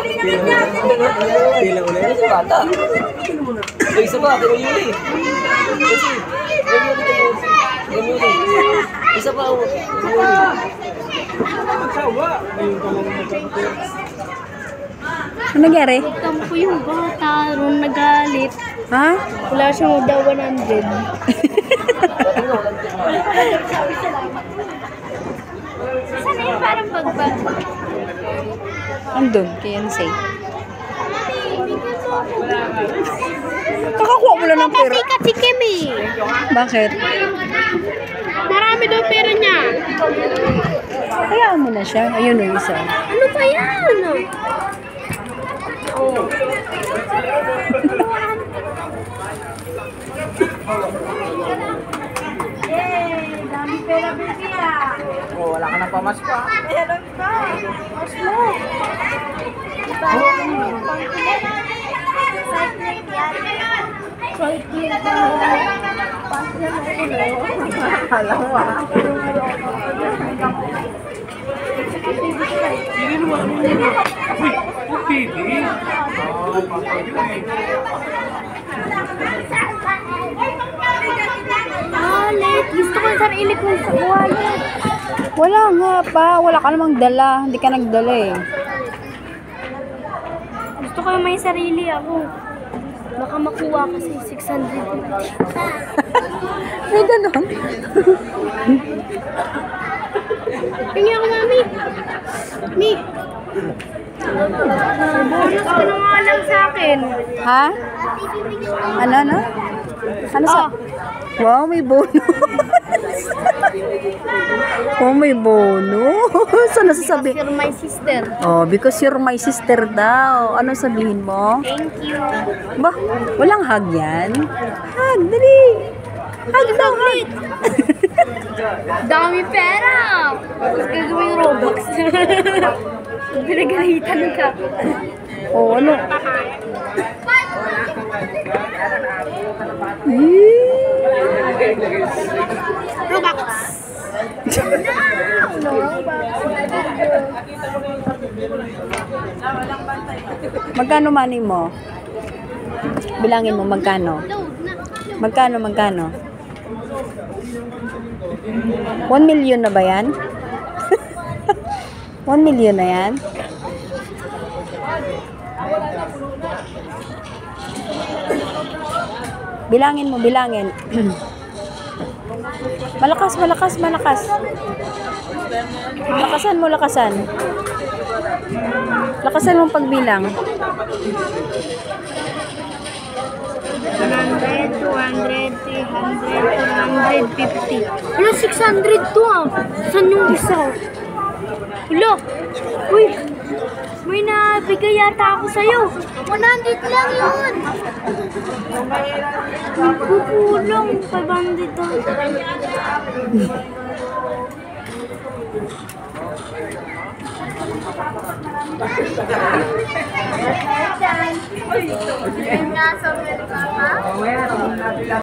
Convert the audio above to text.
Pila ulit. Sa bata. Ay, isa pa. Pero yun eh. Kasi, yun. Isa pa ako. Ano nangyari? Tampo yung bata, ron nagalit. Ha? Wala siyang daw 100. Sana yung parang bagbag? Andun, kay Yansay. Nakakuha mo lang ng pera. Kasi si Kimi. Bakit? Marami daw pera niya. Hayaan mo na siya. Ayun o, isa. Ano ba yan? Oh. Yay! Dami pera bigya. Oh, wala ka ng pamasko. Meron ka. Mas mo. Alam mo ah. Wallet. Gusto ko yung sarili kong sa wallet. Wala nga pa. Wala ka namang dala. Hindi ka nagdala eh. Gusto ko yung may sarili ako. Baka makuha kasi 650. May ganon. Tingnan ako, mami. Mi. Bonus ka na nga lang sa akin. Ha? Ano? Ano sa... Wow, may bonus. Oh, may bonus. Ano sasabihin? You're my sister. Oh, because you're my sister daw. Ano sabihin mo? Thank you. Bah, walang hug yan. Hug, dali. Hug daw, hug. Dami pera. Tapos gagawin Robux. Pinagalitan ka. Oh, ano? Robux. Magkano money mo? Bilangin mo magkano? Magkano? 1 million na ba yan? 1 million na yan? Bilangin mo, bilangin. Malakas. Lakasan. Lakasan mo pagbilang. 100, 200, 300, 450. Wala, 600 to ah. Saan yung isa? Wala. Uy, may nabigay yata ako sa'yo. 100 lang yun. Kukulang. 500 to. Yan nga sa Amerika.